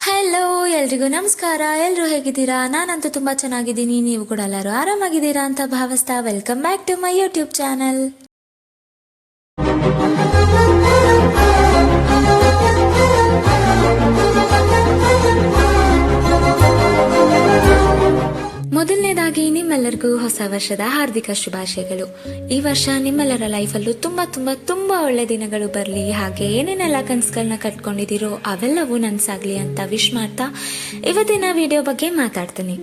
Hello, ಎಲ್ರಿಗೂ ನಮಸ್ಕಾರ. ಎಲ್ಲರೂ ಹೇಗಿದ್ದೀರಾ? ನಾನಂತೂ ತುಂಬಾ ಚೆನ್ನಾಗಿದ್ದೀನಿ. ನೀವು ಕೂಡ ಎಲ್ಲರೂ ಆರಾಮಾಗಿದ್ದೀರಾ ಅಂತ ಭಾವಿಸ್ತಾ welcome back to my YouTube channel. ಮೊದಲನೇದಾಗಿ ನಿಮ್ಮೆಲ್ಲರಿಗೂ ಹೊಸ ವರ್ಷದ ಹಾರ್ದಿಕ ಶುಭಾಶಯಗಳು. ಈ ವರ್ಷ ನಿಮ್ಮೆಲ್ಲರ ಲೈಫಲ್ಲೂ ತುಂಬಾ ತುಂಬಾ ತುಂಬಾ ಒಳ್ಳೆ ದಿನಗಳು ಬರಲಿ, ಹಾಗೆ ಏನೇನೆಲ್ಲ ಕನಸುಗಳನ್ನ ಕಟ್ಕೊಂಡಿದ್ದೀರೋ ಅವೆಲ್ಲವೂ ನನ್ಸಾಗ್ಲಿ ಅಂತ ವಿಶ್ ಮಾಡ್ತಾ ಇವತ್ತಿನ ವಿಡಿಯೋ ಬಗ್ಗೆ ಮಾತಾಡ್ತೀನಿ.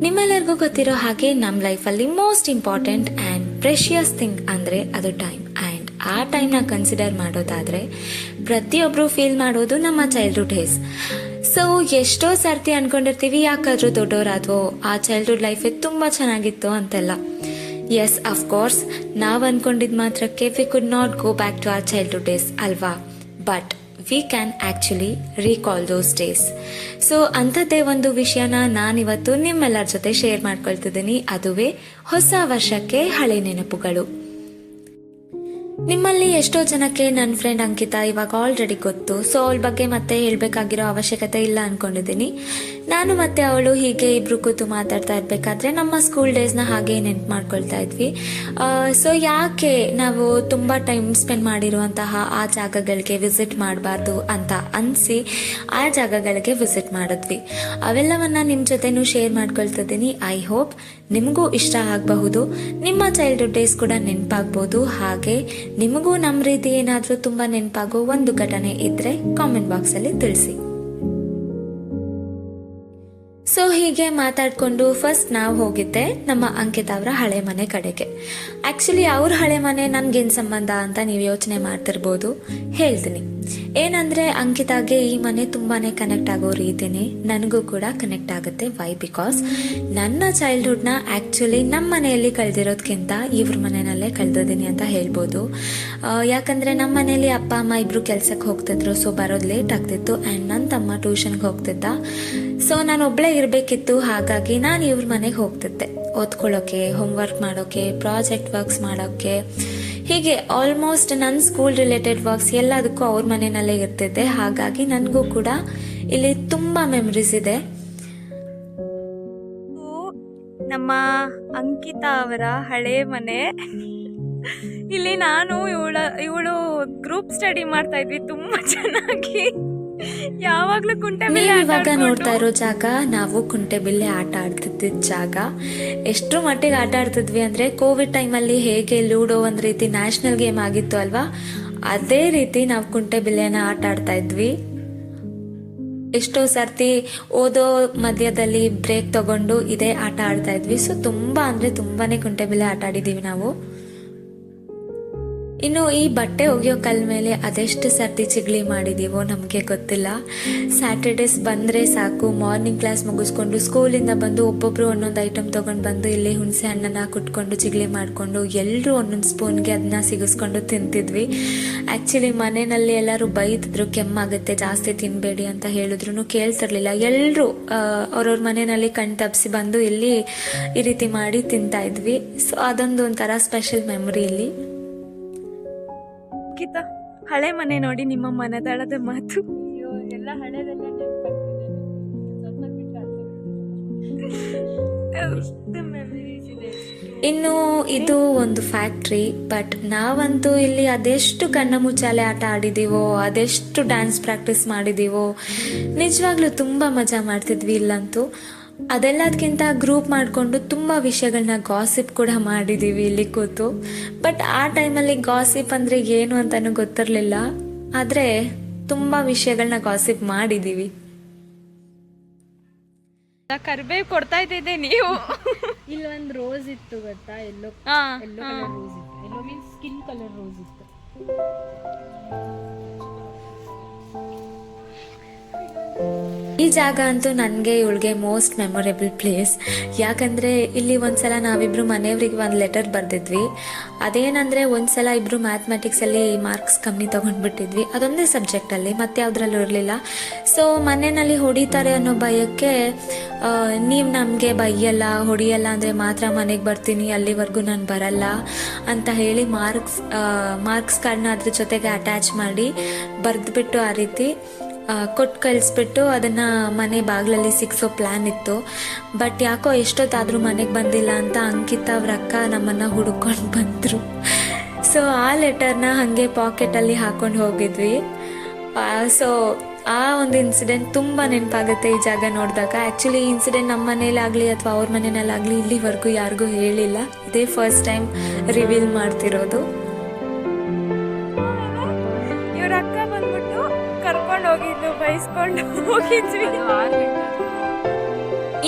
ನಿಮ್ಮೆಲ್ಲರಿಗೂ ಗೊತ್ತಿರೋ ಹಾಗೆ ನಮ್ಮ ಲೈಫಲ್ಲಿ most important and precious thing ಅಂದರೆ ಅದು ಟೈಮ್. ಆ್ಯಂಡ್ ಆ ಟೈಮ್ನ ಕನ್ಸಿಡರ್ ಮಾಡೋದಾದ್ರೆ ಪ್ರತಿಯೊಬ್ಬರು ಫೀಲ್ ಮಾಡೋದು ನಮ್ಮ ಚೈಲ್ಡ್ಹುಡ್ ಡೇಸ್. ಸೊ ಎಷ್ಟೋ ಸರ್ತಿ ಅನ್ಕೊಂಡಿರ್ತೀವಿ, ಯಾಕಾದ್ರೂ ದೊಡ್ಡವರಾದ್ವೋ ಆ ಚೈಲ್ಡ್ಹುಡ್ ಲೈಫೇ ತುಂಬಾ ಚೆನ್ನಾಗಿತ್ತು ಅಂತೆಲ್ಲ. ಎಸ್, ಅಫ್ಕೋರ್ಸ್ ನಾವು ಅನ್ಕೊಂಡಿದ್ ಮಾತ್ರಕ್ಕೆ we could not go back to our childhood days ಅಲ್ವಾ, but we can actually recall those days. So ಅಂಥದ್ದೇ ಒಂದು ವಿಷಯನ ನಾನಿವತ್ತು ನಿಮ್ಮೆಲ್ಲರ ಜೊತೆ ಶೇರ್ ಮಾಡ್ಕೊಳ್ತಿದ್ದೀನಿ. ಅದುವೇ ಹೊಸ ವರ್ಷಕ್ಕೆ ಹಳೆ ನೆನಪುಗಳು. ನಿಮ್ಮಲ್ಲಿ ಎಷ್ಟೋ ಜನಕ್ಕೆ ನನ್ನ ಫ್ರೆಂಡ್ ಅಂಕಿತಾ ಇವಾಗ ಆಲ್ರೆಡಿ ಗೊತ್ತು. ಸೊ ಅವಳ ಬಗ್ಗೆ ಮತ್ತೆ ಹೇಳ್ಬೇಕಾಗಿರೋ ಅವಶ್ಯಕತೆ ಇಲ್ಲ ಅನ್ಕೊಂಡಿದ್ದೀನಿ. ನಾನು ಮತ್ತೆ ಅವಳು ಹೀಗೆ ಇಬ್ರು ಕೂತು ಮಾತಾಡ್ತಾ ಇರ್ಬೇಕಾದ್ರೆ ನಮ್ಮ ಸ್ಕೂಲ್ ಡೇಸ್ನ ಹಾಗೆ ನೆನ್ಪು ಮಾಡ್ಕೊಳ್ತಾ ಇದ್ವಿ. ಸೊ ಯಾಕೆ ನಾವು ತುಂಬಾ ಟೈಮ್ ಸ್ಪೆಂಡ್ ಮಾಡಿರುವಂತಹ ಆ ಜಾಗಗಳಿಗೆ ವಿಸಿಟ್ ಮಾಡಬಾರ್ದು ಅಂತ ಅನಿಸಿ ಆ ಜಾಗಗಳಿಗೆ ವಿಸಿಟ್ ಮಾಡಿದ್ವಿ. ಅವೆಲ್ಲವನ್ನ ನಿಮ್ಮ ಜೊತೆನೂ ಶೇರ್ ಮಾಡ್ಕೊಳ್ತಿದ್ದೀನಿ. ಐ ಹೋಪ್ ನಿಮಗೂ ಇಷ್ಟ ಆಗಬಹುದು, ನಿಮ್ಮ ಚೈಲ್ಡ್ಹುಡ್ ಡೇಸ್ ಕೂಡ ನೆನಪಾಗ್ಬೋದು. ಹಾಗೆ ನಿಮಗೂ ನಮ್ಮ ರೀತಿ ಏನಾದರೂ ತುಂಬಾ ನೆನಪಾಗೋ ಒಂದು ಘಟನೆ ಇದ್ರೆ ಕಾಮೆಂಟ್ ಬಾಕ್ಸ್ ಅಲ್ಲಿ ತಿಳಿಸಿ. ಸೊ ಹೀಗೆ ಮಾತಾಡ್ಕೊಂಡು ಫಸ್ಟ್ ನಾವು ಹೋಗಿದ್ದೆ ನಮ್ಮ ಅಂಕಿತಾ ಅವರ ಹಳೆ ಮನೆ ಕಡೆಗೆ. ಆಕ್ಚುಲಿ ಅವ್ರ ಹಳೆ ಮನೆ ನನ್ಗೇನ್ ಸಂಬಂಧ ಅಂತ ನೀವು ಯೋಚನೆ ಮಾಡ್ತಿರ್ಬೋದು. ಹೇಳ್ತೀನಿ. ಏನಂದ್ರೆ ಅಂಕಿತಾಗೆ ಈ ಮನೆ ತುಂಬಾನೇ ಕನೆಕ್ಟ್ ಆಗೋ ರೀತಿನೇ ನನಗೂ ಕೂಡ ಕನೆಕ್ಟ್ ಆಗುತ್ತೆ. ವೈ? ಬಿಕಾಸ್ ನನ್ನ ಚೈಲ್ಡ್ಹುಡ್ನ ಆಕ್ಚುಲಿ ನಮ್ಮ ಮನೆಯಲ್ಲಿ ಕಳೆದಿರೋದ್ಕಿಂತ ಇವ್ರ ಮನೆಯಲ್ಲೇ ಕಳೆದಿದ್ದೀನಿ ಅಂತ ಹೇಳ್ಬೋದು. ಯಾಕಂದ್ರೆ ನಮ್ಮ ಮನೆಯಲ್ಲಿ ಅಪ್ಪ ಅಮ್ಮ ಇಬ್ರು ಕೆಲ್ಸಕ್ಕೆ ಹೋಗ್ತಿದ್ರು. ಸೊ ಬರೋದು ಲೇಟ್ ಆಗ್ತಿತ್ತು. ಆ್ಯಂಡ್ ನನ್ನ ತಮ್ಮ ಟ್ಯೂಷನ್ಗೆ ಹೋಗ್ತಿದ್ದ. ಸೊ ನಾನು ಒಬ್ಳೇ ಇರಬೇಕಿತ್ತು. ಹಾಗಾಗಿ ನಾನು ಇವ್ರ ಮನೆಗೆ ಹೋಗ್ತಿದ್ದೆ ಓದ್ಕೊಳ್ಳೋಕೆ, ಹೋಮ್ವರ್ಕ್ ಮಾಡೋಕೆ, ಪ್ರಾಜೆಕ್ಟ್ ವರ್ಕ್ಸ್ ಮಾಡೋಕೆ, ಹೀಗೆ ಆಲ್ಮೋಸ್ಟ್ ನನ್ನ ಸ್ಕೂಲ್ ರಿಲೇಟೆಡ್ ವರ್ಕ್ಸ್ ಎಲ್ಲದಕ್ಕೂ ಅವ್ರ ಮನೆಯಲ್ಲೇ ಇರ್ತಿದ್ದೆ. ಹಾಗಾಗಿ ನನಗೂ ಕೂಡ ಇಲ್ಲಿ ತುಂಬಾ ಮೆಮರೀಸ್ ಇದೆ. ನಮ್ಮ ಅಂಕಿತಾ ಅವರ ಹಳೆ ಮನೆ. ಇಲ್ಲಿ ನಾನು ಇವಳು ಗ್ರೂಪ್ ಸ್ಟಡಿ ಮಾಡ್ತಾ ಇದ್ವಿ ತುಂಬಾ ಚೆನ್ನಾಗಿ. ಯಾವಾಗ್ಲೂ ನೀವು ಇವಾಗ ನೋಡ್ತಾ ಇರೋ ಜಾಗ ನಾವು ಕುಂಟೆಬಿಲ್ಲೆ ಆಟ ಆಡ್ತಿದ್ದ ಜಾಗ. ಎಷ್ಟ್ರ ಮಟ್ಟಿಗೆ ಆಟ ಆಡ್ತಿದ್ವಿ ಅಂದ್ರೆ ಕೋವಿಡ್ ಟೈಮಲ್ಲಿ ಹೇಗೆ ಲೂಡೋ ಒಂದ್ ರೀತಿ ನ್ಯಾಷನಲ್ ಗೇಮ್ ಆಗಿತ್ತು ಅಲ್ವಾ, ಅದೇ ರೀತಿ ನಾವು ಕುಂಟೆಬಿಲ್ಲೆನ ಆಟ ಆಡ್ತಾ ಇದ್ವಿ. ಎಷ್ಟೋ ಸರ್ತಿ ಓದೋ ಮಧ್ಯದಲ್ಲಿ ಬ್ರೇಕ್ ತಗೊಂಡು ಇದೇ ಆಟ ಆಡ್ತಾ ಇದ್ವಿ. ಸೊ ತುಂಬಾ ಅಂದ್ರೆ ತುಂಬಾನೇ ಕುಂಟೆಬಿಲ್ಲೆ ಆಟ ಆಡಿದೀವಿ ನಾವು. ಇನ್ನು ಈ ಬಟ್ಟೆ ಒಗೆಯೋ ಕಲ್ ಮೇಲೆ ಅದೆಷ್ಟು ಸರ್ತಿ ಚಿಗ್ಲಿ ಮಾಡಿದೀವೋ ನಮಗೆ ಗೊತ್ತಿಲ್ಲ. ಸ್ಯಾಟರ್ಡೇಸ್ ಬಂದ್ರೆ ಸಾಕು, ಮಾರ್ನಿಂಗ್ ಕ್ಲಾಸ್ ಮುಗಿಸ್ಕೊಂಡು ಸ್ಕೂಲಿಂದ ಬಂದು ಒಬ್ಬೊಬ್ರು ಒಂದೊಂದು ಐಟಮ್ ತಗೊಂಡು ಬಂದು ಇಲ್ಲಿ ಹುಣಸೆ ಹಣ್ಣನ್ನ ಕುಟ್ಕೊಂಡು ಚಿಗ್ಲಿ ಮಾಡ್ಕೊಂಡು ಎಲ್ಲರೂ ಒಂದೊಂದು ಸ್ಪೂನ್ಗೆ ಅದನ್ನ ಸಿಗಿಸ್ಕೊಂಡು ತಿಂತಿದ್ವಿ. ಆಕ್ಚುಲಿ ಮನೆಯಲ್ಲಿ ಎಲ್ಲರೂ ಬೈತಿದ್ರು, ಕೆಮ್ಮಾಗುತ್ತೆ ಜಾಸ್ತಿ ತಿನ್ಬೇಡಿ ಅಂತ ಹೇಳಿದ್ರು ಕೇಳ್ತಿರ್ಲಿಲ್ಲ. ಎಲ್ಲರೂ ಅವ್ರವ್ರ ಮನೆಯಲ್ಲಿ ಕಣ್ ತಪ್ಪಿಸಿ ಬಂದು ಇಲ್ಲಿ ಈ ರೀತಿ ಮಾಡಿ ತಿಂತಾ ಇದ್ವಿ. ಸೊ ಅದೊಂದು ಒಂಥರ ಸ್ಪೆಷಲ್ ಮೆಮೊರಿ ಇಲ್ಲಿ. ಅಂಕಿತಾ, ಹಳೆ ಮನೆ ನೋಡಿ ನಿಮ್ಮ ಮನದಾಳದ ಮಾತು. ಎಲ್ಲ ಹಳೆದೆಲ್ಲ ಇನ್ನು ಇದು ಒಂದು ಫ್ಯಾಕ್ಟ್ರಿ. ಬಟ್ ನಾವಂತೂ ಇಲ್ಲಿ ಅದೆಷ್ಟು ಕಣ್ಣ ಮುಚ್ಚಾಲೆ ಆಟ ಆಡಿದೀವೋ, ಅದೆಷ್ಟು ಡ್ಯಾನ್ಸ್ ಪ್ರಾಕ್ಟೀಸ್ ಮಾಡಿದೀವೋ, ನಿಜವಾಗ್ಲೂ ತುಂಬಾ ಮಜಾ ಮಾಡ್ತಿದ್ವಿ ಇಲ್ಲಂತೂ. ಅದೆಲ್ಲದಕ್ಕಿಂತ ಗ್ರೂಪ್ ಮಾಡಿಕೊಂಡು ತುಂಬಾ ವಿಷಯಗಳನ್ನ ಗಾಸಿಪ್ ಕೂಡ ಮಾಡಿದೀವಿ ಇಲ್ಲಿ ಕೂತು. ಬಟ್ ಆ ಟೈಮಲ್ಲಿ ಗಾಸಿಪ್ ಅಂದ್ರೆ ಏನು ಅಂತಾನು ಗೊತ್ತಿರ್ಲಿಲ್ಲ, ಆದ್ರೆ ತುಂಬಾ ವಿಷಯಗಳನ್ನ ಗಾಸಿಪ್ ಮಾಡಿದೀವಿ. ಕರ್ಬೇವು ಕೊಡ್ತಾ ಇದ್ದಿದ್ದೆ ನೀವು. ಇಲ್ಲಿ ಒಂದು ರೋಸ್ ಇತ್ತು ಗೊತ್ತಾ, ಎಲ್ಲೋ ಎಲ್ಲೋ ಕಲರ್ ರೋಸ್ ಇತ್ತು. ಎಲ್ಲೋ ಮೀನ್ಸ್ ಸ್ಕಿನ್ ಕಲರ್ ರೋಸ್ ಇತ್ತು. ಈ ಜಾಗ ಅಂತೂ ನನಗೆ ಇವಳಿಗೆ ಮೋಸ್ಟ್ ಮೆಮೊರೇಬಲ್ ಪ್ಲೇಸ್. ಯಾಕಂದ್ರೆ ಇಲ್ಲಿ ಒಂದ್ಸಲ ನಾವಿಬ್ರು ಮನೆಯವ್ರಿಗೆ ಒಂದು ಲೆಟರ್ ಬರ್ದಿದ್ವಿ. ಅದೇನಂದ್ರೆ ಒಂದ್ಸಲ ಇಬ್ರು ಮ್ಯಾಥಮೆಟಿಕ್ಸ್ ಅಲ್ಲಿ ಮಾರ್ಕ್ಸ್ ಕಮ್ಮಿ ತಗೊಂಡ್ಬಿಟ್ಟಿದ್ವಿ, ಅದೊಂದೇ ಸಬ್ಜೆಕ್ಟ್ ಅಲ್ಲಿ, ಮತ್ತೆ ಯಾವ್ದ್ರಲ್ಲೂ ಇರಲಿಲ್ಲ. ಸೊ ಮನೆಯಲ್ಲಿ ಹೊಡಿತಾರೆ ಅನ್ನೋ ಭಯಕ್ಕೆ ನೀವು ನಮಗೆ ಬೈಯಲ್ಲ ಹೊಡಿಯಲ್ಲ ಅಂದ್ರೆ ಮಾತ್ರ ಮನೆಗೆ ಬರ್ತೀನಿ, ಅಲ್ಲಿವರೆಗೂ ನಾನು ಬರಲ್ಲ ಅಂತ ಹೇಳಿ ಮಾರ್ಕ್ಸ್ ಕಾರ್ಡ್ನ ಅದ್ರ ಜೊತೆಗೆ ಅಟ್ಯಾಚ್ ಮಾಡಿ ಬರೆದ್ಬಿಟ್ಟು ಆ ರೀತಿ ಕೊಟ್ಟು ಕಳಿಸ್ಬಿಟ್ಟು ಅದನ್ನ ಮನೆ ಬಾಗಿಲಲ್ಲಿ ಸಿಕ್ಸೋ ಪ್ಲಾನ್ ಇತ್ತು. ಬಟ್ ಯಾಕೋ ಎಷ್ಟೊತ್ತಾದ್ರೂ ಮನೆಗೆ ಬಂದಿಲ್ಲ ಅಂತ ಅಂಕಿತಾ ಅವ್ರ ಅಕ್ಕ ನಮ್ಮನ್ನ ಹುಡುಕೊಂಡು ಬಂದ್ರು. ಸೊ ಆ ಲೆಟರ್ನ ಹಾಗೆ ಪಾಕೆಟಲ್ಲಿ ಹಾಕೊಂಡು ಹೋಗಿದ್ವಿ. ಸೊ ಆ ಒಂದು ಇನ್ಸಿಡೆಂಟ್ ತುಂಬ ನೆನಪಾಗುತ್ತೆ ಈ ಜಾಗ ನೋಡಿದಾಗ. ಆ್ಯಕ್ಚುಲಿ ಈ ಇನ್ಸಿಡೆಂಟ್ ನಮ್ಮ ಮನೇಲಾಗಲಿ ಅಥವಾ ಅವ್ರ ಮನೇನಲ್ಲಾಗಲಿ ಇಲ್ಲಿವರೆಗೂ ಯಾರಿಗೂ ಹೇಳಿಲ್ಲ. ಇದೇ ಫಸ್ಟ್ ಟೈಮ್ ರಿವೀಲ್ ಮಾಡ್ತಿರೋದು. ಇವ್ರ ಅಕ್ಕ ಬಂದ್ಬಿಟ್ಟು ಕರ್ಕೊಂಡು ಹೋಗಿದ್ದು, ಬೈಸ್ಕೊಂಡು ಹೋಗಿದ್ವಿ.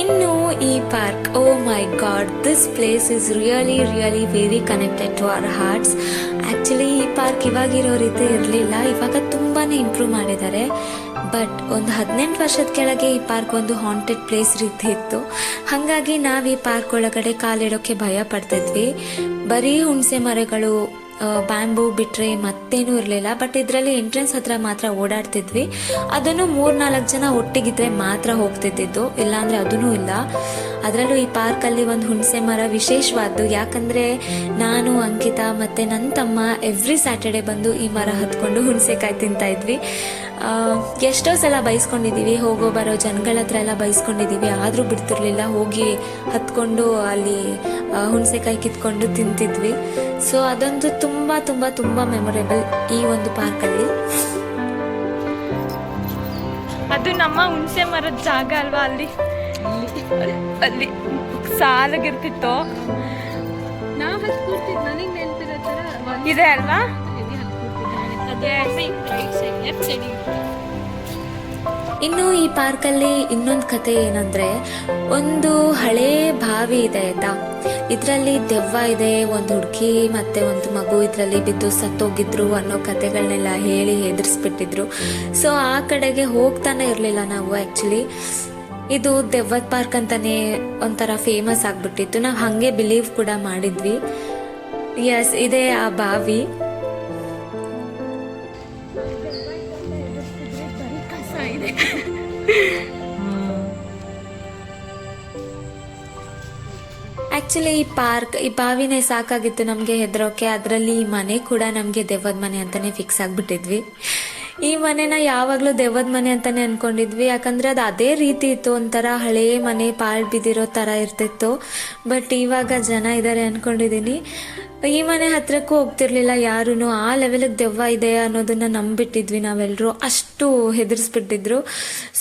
ಇನ್ನು ಈ park, oh my God, this place is really very connected to our hearts. Actually ಈ ಪಾರ್ಕ್ ಇವಾಗಿರೋ ರೀತಿ ಇರಲಿಲ್ಲ, ಇವಾಗ ತುಂಬಾ ಇಂಪ್ರೂವ್ ಮಾಡಿದ್ದಾರೆ. ಬಟ್ ಒಂದು 18 ವರ್ಷದ ಕೆಳಗೆ ಈ ಪಾರ್ಕ್ ಒಂದು ಹಾಂಟೆಡ್ ಪ್ಲೇಸ್ ರೀತಿ ಇತ್ತು. ಹಾಗಾಗಿ ನಾವು ಈ ಪಾರ್ಕ್ ಒಳಗಡೆ ಕಾಲಿಡೋಕ್ಕೆ ಭಯ ಪಡ್ತಿದ್ವಿ. ಬರೀ ಹುಣಸೆ ಮರಗಳು, ಬ್ಯಾಂಬೂ ಬಿಟ್ರೆ ಮತ್ತೇನೂ ಇರಲಿಲ್ಲ. ಬಟ್ ಇದರಲ್ಲಿ ಎಂಟ್ರೆನ್ಸ್ ಹತ್ರ ಮಾತ್ರ ಓಡಾಡ್ತಿದ್ವಿ. ಅದನ್ನು 3-4 ಜನ ಒಟ್ಟಿಗಿದ್ರೆ ಮಾತ್ರ ಹೋಗ್ತಿದ್ದು, ಇಲ್ಲಾಂದ್ರೆ ಅದೂ ಇಲ್ಲ. ಅದರಲ್ಲೂ ಈ ಪಾರ್ಕಲ್ಲಿ ಒಂದು ಹುಣಸೆ ಮರ ವಿಶೇಷವಾದ್ದು. ಯಾಕಂದ್ರೆ ನಾನು, ಅಂಕಿತಾ ಮತ್ತೆ ನನ್ನ ತಮ್ಮ ಎವ್ರಿ ಸ್ಯಾಟರ್ಡೆ ಬಂದು ಈ ಮರ ಹತ್ಕೊಂಡು ಹುಣಸೆಕಾಯಿ ತಿಂತಾ ಇದ್ವಿ. ಎಷ್ಟೋ ಸಲ ಬೈಸ್ಕೊಂಡಿದ್ದೀವಿ, ಹೋಗೋ ಬರೋ ಜನಗಳ ಹತ್ರ ಎಲ್ಲ ಬೈಸ್ಕೊಂಡಿದ್ದೀವಿ. ಆದರೂ ಬಿಡ್ತಿರ್ಲಿಲ್ಲ, ಹೋಗಿ ಹತ್ಕೊಂಡು ಅಲ್ಲಿ ಹುಣಸೆಕಾಯಿ ಕಿತ್ಕೊಂಡು ತಿಂತಿದ್ವಿ. ಸೊ ಅದೊಂದು ತುಂಬ ತುಂಬ ತುಂಬ ಮೆಮೊರೇಬಲ್ ಈ ಒಂದು ಪಾರ್ಕಲ್ಲಿ. ಅದು ನಮ್ಮ ಹುಣಸೆ ಮರದ ಜಾಗ ಅಲ್ವಾ, ಅಲ್ಲಿ ಸಾಲಾಗಿರ್ತಿತ್ತು. ನಾವು ಹತ್ಕೊಡ್ತಿದ್ವಿ, ನನಗೆ ನೆನಪಿರೋ ಥರ ಇದೆ ಅಲ್ವಾ. ಅದೇ ರೈಟ್ ಸೈಡ್ ಲೆಫ್ಟ್ ಸೈಡ್. ಇನ್ನು ಈ ಪಾರ್ಕಲ್ಲಿ ಇನ್ನೊಂದು ಕತೆ ಏನಂದ್ರೆ, ಒಂದು ಹಳೇ ಬಾವಿ ಇದೆ ಆಯ್ತಾ. ಇದರಲ್ಲಿ ದೆವ್ವ ಇದೆ, ಒಂದು ಹುಡುಗಿ ಮತ್ತೆ ಒಂದು ಮಗು ಇದರಲ್ಲಿ ಬಿದ್ದು ಸತ್ತೋಗಿದ್ರು ಅನ್ನೋ ಕತೆಗಳನ್ನೆಲ್ಲ ಹೇಳಿ ಹೆದರ್ಸ್ಬಿಟ್ಟಿದ್ರು. ಸೊ ಆ ಕಡೆಗೆ ಹೋಗ್ತಾನೆ ಇರಲಿಲ್ಲ ನಾವು. ಆ್ಯಕ್ಚುಲಿ ಇದು ದೆವ್ವದ ಪಾರ್ಕ್ ಅಂತಾನೆ ಒಂಥರ ಫೇಮಸ್ ಆಗ್ಬಿಟ್ಟಿತ್ತು. ನಾವು ಹಾಗೆ ಬಿಲೀವ್ ಕೂಡ ಮಾಡಿದ್ವಿ. ಎಸ್, ಇದೆ ಆ ಬಾವಿ. ಆಕ್ಚುಲಿ ಈ ಬಾವಿನೇ ಸಾಕಾಗಿತ್ತು ನಮಗೆ ಹೆದರೋಕೆ. ಅದರಲ್ಲಿ ಈ ಮನೆ ಕೂಡ ನಮಗೆ ದೆವ್ವದ ಮನೆ ಅಂತಾನೆ ಫಿಕ್ಸ್ ಆಗ್ಬಿಟ್ಟಿದ್ವಿ. ಈ ಮನೆನ ಯಾವಾಗ್ಲೂ ದೆವ್ವದ ಮನೆ ಅಂತಾನೆ ಅನ್ಕೊಂಡಿದ್ವಿ. ಯಾಕಂದ್ರೆ ಅದು ಅದೇ ರೀತಿ ಇತ್ತು, ಒಂಥರ ಹಳೇ ಮನೆ ಪಾಳ್ ಬಿದ್ದಿರೋ ತರ ಇರ್ತಿತ್ತು. ಬಟ್ ಇವಾಗ ಜನ ಇದ್ದಾರೆ ಅನ್ಕೊಂಡಿದೀನಿ. ಈ ಮನೆ ಹತ್ರಕ್ಕೂ ಹೋಗ್ತಿರ್ಲಿಲ್ಲ ಯಾರು. ಆ ಲೆವೆಲ್ಗೆ ದೆವ್ವ ಇದೆ ಅನ್ನೋದನ್ನ ನಂಬಿಟ್ಟಿದ್ವಿ ನಾವೆಲ್ಲರೂ, ಅಷ್ಟು ಹೆದರ್ಸ್ಬಿಟ್ಟಿದ್ರು.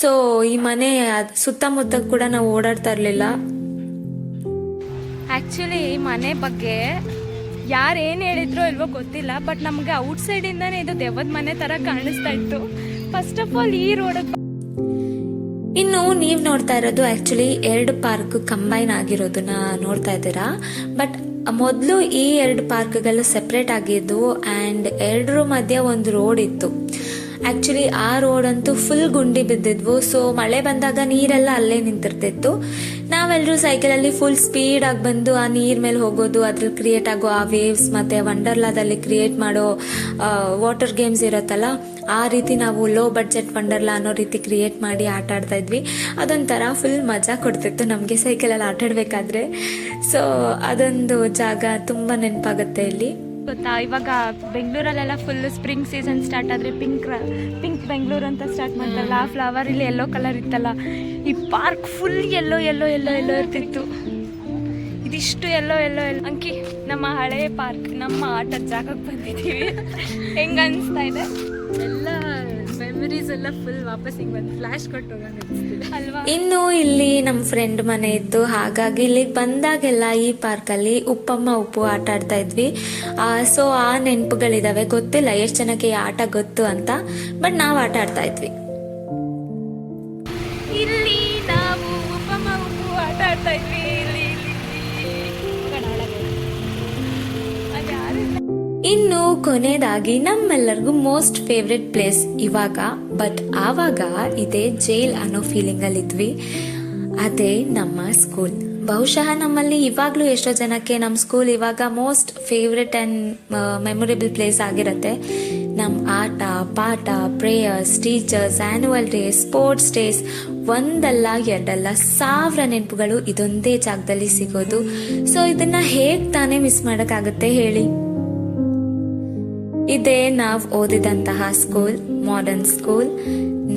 ಸೊ ಈ ಮನೆ ಸುತ್ತಮುತ್ತ ಕೂಡ ನಾವು ಓಡಾಡ್ತಾ ಇರ್ಲಿಲ್ಲ. ಆ್ಯಕ್ಚುಲಿ ಈ ಮನೆ ಬಗ್ಗೆ ಯಾರು ಏನು ಹೇಳಿದ್ರು ಇಲ್ವೋ ಗೊತ್ತಿಲ್ಲ, ಬಟ್ ನಮಗೆ ಔಟ್ಸೈಡಿಂದಾನೇ ಇದು ದೆವ್ವದ ಮನೆ ಥರ ಕಾಣಿಸ್ತಾ ಇತ್ತು. ಫಸ್ಟ್ ಆಫ್ ಆಲ್ ಈ ರೋಡ್. ಇನ್ನು ನೀವು ನೋಡ್ತಾ ಇರೋದು ಆಕ್ಚುಲಿ 2 ಪಾರ್ಕ್ ಕಂಬೈನ್ ಆಗಿರೋದನ್ನ ನೋಡ್ತಾ ಇದ್ದೀರಾ. ಬಟ್ ಮೊದಲು ಈ 2 ಪಾರ್ಕ್ಗಳು ಸೆಪ್ರೇಟ್ ಆಗಿದ್ದು ಆ್ಯಂಡ್ 2 ಮಧ್ಯೆ ಒಂದು ರೋಡ್ ಇತ್ತು. ಆಕ್ಚುಲಿ ಆ ರೋಡ್ ಅಂತೂ ಫುಲ್ ಗುಂಡಿ ಬಿದ್ದಿದ್ವು. ಸೊ ಮಳೆ ಬಂದಾಗ ನೀರೆಲ್ಲ ಅಲ್ಲೇ ನಿಂತಿರ್ತಿತ್ತು. ನಾವೆಲ್ಲರೂ ಸೈಕಲಲ್ಲಿ ಫುಲ್ ಸ್ಪೀಡ್ ಆಗಿ ಬಂದು ಆ ನೀರ್ ಮೇಲೆ ಹೋಗೋದು, ಅದ್ರಲ್ಲಿ ಕ್ರಿಯೇಟ್ ಆಗೋ ಆ ವೇವ್ಸ್, ಮತ್ತೆ ವಂಡರ್ಲಾದಲ್ಲಿ ಕ್ರಿಯೇಟ್ ಮಾಡೋ ವಾಟರ್ ಗೇಮ್ಸ್ ಇರುತ್ತಲ್ಲ, ಆ ರೀತಿ ನಾವು ಲೋ ಬಡ್ಜೆಟ್ ವಂಡರ್ಲಾ ಅನ್ನೋ ರೀತಿ ಕ್ರಿಯೇಟ್ ಮಾಡಿ ಆಟ ಆಡ್ತಾ ಇದ್ವಿ. ಅದೊಂಥರ ಫುಲ್ ಮಜಾ ಕೊಡ್ತಿತ್ತು ನಮಗೆ ಸೈಕಲಲ್ಲಿ ಆಟ ಆಡ್ಬೇಕಾದ್ರೆ. ಸೊ ಅದೊಂದು ಜಾಗ ತುಂಬಾ ನೆನಪಾಗುತ್ತೆ ಇಲ್ಲಿ. ಗೊತ್ತಾ, ಇವಾಗ ಬೆಂಗಳೂರಲ್ಲೆಲ್ಲ ಫುಲ್ ಸ್ಪ್ರಿಂಗ್ ಸೀಸನ್ ಸ್ಟಾರ್ಟ್ ಆದರೆ ಪಿಂಕ್ ಬೆಂಗಳೂರು ಅಂತ ಸ್ಟಾರ್ಟ್ ಮಾಡ್ತಾರಲ್ಲ, ಆ ಫ್ಲವರ್ ಇಲ್ಲಿ ಯೆಲ್ಲೋ ಕಲರ್ ಇತ್ತಲ್ಲ, ಈ ಪಾರ್ಕ್ ಫುಲ್ ಎಲ್ಲೋ ಇರ್ತಿತ್ತು. ಇದಿಷ್ಟು ಎಲ್ಲೋ ಅಂಕಿ ನಮ್ಮ ಹಳೆಯ ಪಾರ್ಕ್, ನಮ್ಮ ಆಟದ ಜಾಗಕ್ಕೆ ಬಂದಿದ್ದೀವಿ. ಹೆಂಗ ಅನಿಸ್ತಾ ಇದೆ? ಎಲ್ಲ ಮೆಮರೀಸ್ ಎಲ್ಲ ಫುಲ್ ವಾಪಸ್ ಹಿಂಗೆ ಬಂದು ಫ್ಲಾಶ್ ಕೊಟ್ಟು ಹೋಗಂಗೆ ಅನಿಸ್ತಿದೆ ಅಲ್ವಾ. ಇನ್ನು ಇಲ್ಲಿ ನಮ್ಮ ಫ್ರೆಂಡ್ ಮನೆ ಇತ್ತು, ಹಾಗಾಗಿ ಇಲ್ಲಿಗೆ ಬಂದಾಗೆಲ್ಲ ಈ ಪಾರ್ಕಲ್ಲಿ ಉಪ್ಪು ಆಟ ಆಡ್ತಾ ಇದ್ವಿ. ಸೊ ಆ ನೆನಪುಗಳಿದಾವೆ. ಗೊತ್ತಿಲ್ಲ ಎಷ್ಟು ಜನಕ್ಕೆ ಈ ಆಟ ಗೊತ್ತು ಅಂತ, ಬಟ್ ನಾವು ಆಟ ಆಡ್ತಾ ಇದ್ವಿ. ಇಲ್ಲಿ ನಾವು ಉಪ್ಪು ಆಟ ಆಡ್ತಾ ಇದ್ವಿ. ಇನ್ನು ಕೊನೆಯದಾಗಿ ನಮ್ಮೆಲ್ಲರಿಗೂ ಮೋಸ್ಟ್ ಫೇವ್ರೆಟ್ ಪ್ಲೇಸ್ ಇವಾಗ, ಬಟ್ ಆವಾಗ ಇದೇ ಜೈಲ್ ಅನ್ನೋ ಫೀಲಿಂಗ್ ಅಲ್ಲಿ ಇದ್ವಿ. ಅದೇ ನಮ್ಮ ಸ್ಕೂಲ್. ಬಹುಶಃ ನಮ್ಮಲ್ಲಿ ಇವಾಗ್ಲೂ ಎಷ್ಟೋ ಜನಕ್ಕೆ ನಮ್ಮ ಸ್ಕೂಲ್ ಇವಾಗ most favourite and memorable place ಆಗಿರತ್ತೆ. ನಮ್ಮ ಆಟ ಪಾಠ, prayers, teachers, annual day, sports days, ಒಂದಲ್ಲ ಎರಡಲ್ಲ 1000 ನೆನಪುಗಳು ಇದೊಂದೇ ಜಾಗದಲ್ಲಿ ಸಿಗೋದು. ಸೊ ಇದನ್ನ ಹೇಗ್ ತಾನೇ ಮಿಸ್ ಮಾಡಕ್ಕಾಗತ್ತೆ ಹೇಳಿ. ಇದೇ ನಾವು ಓದಿದಂತಹ ಸ್ಕೂಲ್, ಮಾಡರ್ನ್ ಸ್ಕೂಲ್.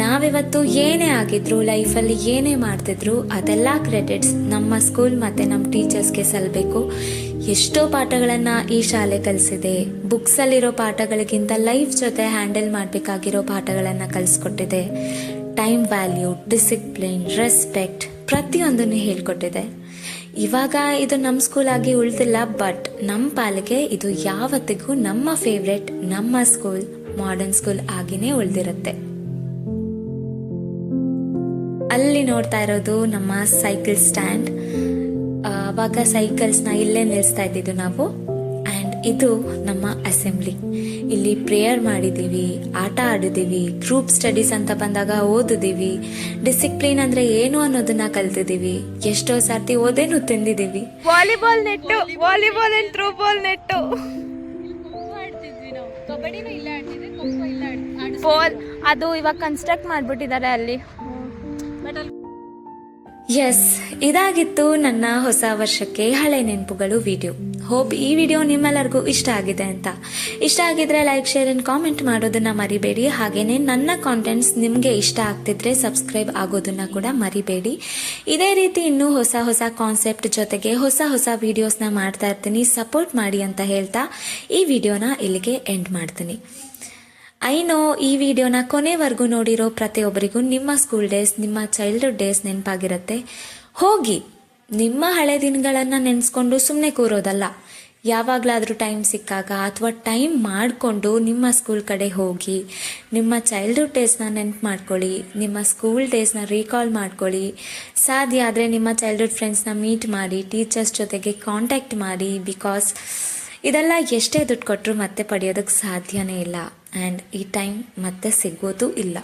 ನಾವಿವತ್ತು ಏನೇ ಆಗಿದ್ರು, ಲೈಫಲ್ಲಿ ಏನೇ ಮಾಡ್ತಿದ್ರು, ಅದೆಲ್ಲ ಕ್ರೆಡಿಟ್ಸ್ ನಮ್ಮ ಸ್ಕೂಲ್ ಮತ್ತೆ ನಮ್ಮ ಟೀಚರ್ಸ್ಗೆ ಸಲ್ಲಬೇಕು. ಎಷ್ಟೋ ಪಾಠಗಳನ್ನ ಈ ಶಾಲೆ ಕಲಿಸಿದೆ. ಬುಕ್ಸ್ ಅಲ್ಲಿರೋ ಪಾಠಗಳಿಗಿಂತ ಲೈಫ್ ಜೊತೆ ಹ್ಯಾಂಡಲ್ ಮಾಡಬೇಕಾಗಿರೋ ಪಾಠಗಳನ್ನ ಕಲಿಸ್ಕೊಟ್ಟಿದೆ. ಟೈಮ್ ವ್ಯಾಲ್ಯೂ, ಡಿಸಿಪ್ಲಿನ್, ರೆಸ್ಪೆಕ್ಟ್ ಪ್ರತಿಯೊಂದನ್ನು ಹೇಳ್ಕೊಟ್ಟಿದೆ. ಇವಾಗ ಇದು ನಮ್ಮ ಸ್ಕೂಲ್ ಆಗಿ ಉಳಿದಿಲ್ಲ, ಬಟ್ ನಮ್ಮ ಪಾಲಿಗೆ ಇದು ಯಾವತ್ತಿಗೂ ನಮ್ಮ ಫೇವ್ರೆಟ್, ನಮ್ಮ ಸ್ಕೂಲ್, ಮಾಡರ್ನ್ ಸ್ಕೂಲ್ ಆಗಿನೇ ಉಳಿದಿರುತ್ತೆ. ಅಲ್ಲಿ ನೋಡ್ತಾ ಇರೋದು ನಮ್ಮ ಸೈಕಲ್ ಸ್ಟ್ಯಾಂಡ್. ಅವಾಗ ಸೈಕಲ್ಸ್ನ ಇಲ್ಲೇ ನಿಲ್ಲಿಸ್ತಾ ಇದ್ದಿದ್ದು ನಾವು. ಆ್ಯಂಡ್ ಇದು ನಮ್ಮ ಅಸೆಂಬ್ಲಿ. ಇಲ್ಲಿ ಪ್ರೇಯರ್ ಮಾಡಿದ್ದೀವಿ, ಆಟ ಆಡಿದ್ದೀವಿ, ಗ್ರೂಪ್ ಸ್ಟಡೀಸ್ ಅಂತ ಬಂದಾಗ ಓದಿದ್ದೀವಿ, ಡಿಸಿಪ್ಲಿನ್ ಅಂದ್ರೆ ಏನು ಅನ್ನೋದನ್ನ ಕಲ್ತಿದ್ದೀವಿ, ಎಷ್ಟೋ ಸರ್ತಿ ಓದೇನು ತಿಂದಿದ್ದೀವಿ. ವಾಲಿಬಾಲ್ ನೆಟ್ಟು, ವಾಲಿಬಾಲ್ ಅಂಡ್ ಥ್ರೋ ಬಾಲ್ ನೆಟ್ಟು, ಆಡ್ತಿದ್ವಿ ನಾವು. ಕಬಡ್ಡಿನೂ ಇಲ್ಲ ಆಡ್ತಿದ್ವಿ, ಖೋ ಇಲ್ಲ ಬಾಲ್ ಅದು ಇವಾಗ ಕನ್ಸ್ಟ್ರಕ್ಟ್ ಮಾಡ್ಬಿಟ್ಟಿದ್ದಾರೆ ಅಲ್ಲಿ. ಬಟ್ ಅಲ್ಲಿ ಎಸ್, ಇದಾಗಿತ್ತು ನನ್ನ ಹೊಸ ವರ್ಷಕ್ಕೆ ಹಳೆ ನೆನಪುಗಳು ವಿಡಿಯೋ. ಹೋಪ್ ಈ ವಿಡಿಯೋ ನಿಮ್ಮೆಲ್ಲರಿಗೂ ಇಷ್ಟ ಆಗಿದೆ ಅಂತ. ಇಷ್ಟ ಆಗಿದ್ರೆ ಲೈಕ್, ಶೇರ್ ಅಂಡ್ ಕಾಮೆಂಟ್ ಮಾಡೋದನ್ನ ಮರಿಬೇಡಿ. ಹಾಗೇನೆ ನನ್ನ ಕಾಂಟೆಂಟ್ಸ್ ನಿಮಗೆ ಇಷ್ಟ ಆಗ್ತಿದ್ರೆ ಸಬ್ಸ್ಕ್ರೈಬ್ ಆಗೋದನ್ನ ಕೂಡ ಮರಿಬೇಡಿ. ಇದೇ ರೀತಿ ಇನ್ನೂ ಹೊಸ ಹೊಸ ಕಾನ್ಸೆಪ್ಟ್ ಜೊತೆಗೆ ಹೊಸ ಹೊಸ ವಿಡಿಯೋಸ್ನ ಮಾಡ್ತಾ ಇರ್ತೀನಿ. ಸಪೋರ್ಟ್ ಮಾಡಿ ಅಂತ ಹೇಳ್ತಾ ಈ ವಿಡಿಯೋನ ಇಲ್ಲಿಗೆ ಎಂಡ್ ಮಾಡ್ತೀನಿ. ಐನೋ ಈ ವಿಡಿಯೋನ ಕೊನೆವರೆಗೂ ನೋಡಿರೋ ಪ್ರತಿಯೊಬ್ಬರಿಗೂ ನಿಮ್ಮ ಸ್ಕೂಲ್ ಡೇಸ್, ನಿಮ್ಮ ಚೈಲ್ಡ್ಹುಡ್ ಡೇಸ್ ನೆನಪಾಗಿರುತ್ತೆ. ಹೋಗಿ ನಿಮ್ಮ ಹಳೆ ದಿನಗಳನ್ನು ನೆನೆಸ್ಕೊಂಡು ಸುಮ್ಮನೆ ಕೂರೋದಲ್ಲ. ಯಾವಾಗಲಾದರೂ ಟೈಮ್ ಸಿಕ್ಕಾಗ ಅಥವಾ ಟೈಮ್ ಮಾಡಿಕೊಂಡು ನಿಮ್ಮ ಸ್ಕೂಲ್ ಕಡೆ ಹೋಗಿ ನಿಮ್ಮ ಚೈಲ್ಡ್ಹುಡ್ ಡೇಸ್ನ ನೆನ್ಪು ಮಾಡ್ಕೊಳ್ಳಿ, ನಿಮ್ಮ ಸ್ಕೂಲ್ ಡೇಸ್ನ ರೀಕಾಲ್ ಮಾಡ್ಕೊಳ್ಳಿ. ಸಾಧ್ಯ ಆದರೆ ನಿಮ್ಮ ಚೈಲ್ಡ್ಹುಡ್ ಫ್ರೆಂಡ್ಸ್ನ ಮೀಟ್ ಮಾಡಿ, ಟೀಚರ್ಸ್ ಜೊತೆಗೆ ಕಾಂಟ್ಯಾಕ್ಟ್ ಮಾಡಿ. ಬಿಕಾಸ್ ಇದೆಲ್ಲ ಎಷ್ಟೇ ದುಡ್ಡು ಕೊಟ್ಟರು ಮತ್ತೆ ಪಡೆಯೋದಕ್ಕೆ ಸಾಧ್ಯನೇ ಇಲ್ಲ. ಆ್ಯಂಡ್ ಈ ಟೈಮ್ ಮತ್ತೆ ಸಿಗೋದು ಇಲ್ಲ.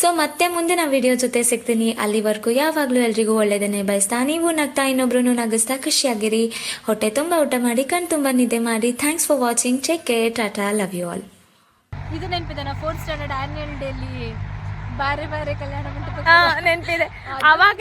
ಸೊ ಮತ್ತೆ ಮುಂದಿನ ವಿಡಿಯೋ ಜೊತೆ ಸಿಗ್ತೀನಿ. ಅಲ್ಲಿವರೆಗೂ ಯಾವಾಗಲೂ ಎಲ್ರಿಗೂ ಒಳ್ಳೆಯದನ್ನೇ ಬಯಸ್ತಾ, ನೀವು ನಗ್ತಾ ಇನ್ನೊಬ್ರು ನಗಿಸ್ತಾ ಖುಷಿಯಾಗಿರಿ. ಹೊಟ್ಟೆ ತುಂಬ ಊಟ ಮಾಡಿ, ಕಣ್ ತುಂಬ ನಿದ್ದೆ ಮಾಡಿ. Thanks for watching. Take care. Tata. Love you all. ಇದು ನೆನಪಿದೆ ನಾ 4th ಸ್ಟ್ಯಾಂಡರ್ಡ್ ಆನ್ಯುವಲ್ ಡೇಲಿ ಬಾರೆ ಬಾರೆ ಕಲ್ಯಾಣ ಮಂಟಪ ನೆನಪಿದೆ ಅವಾಗ.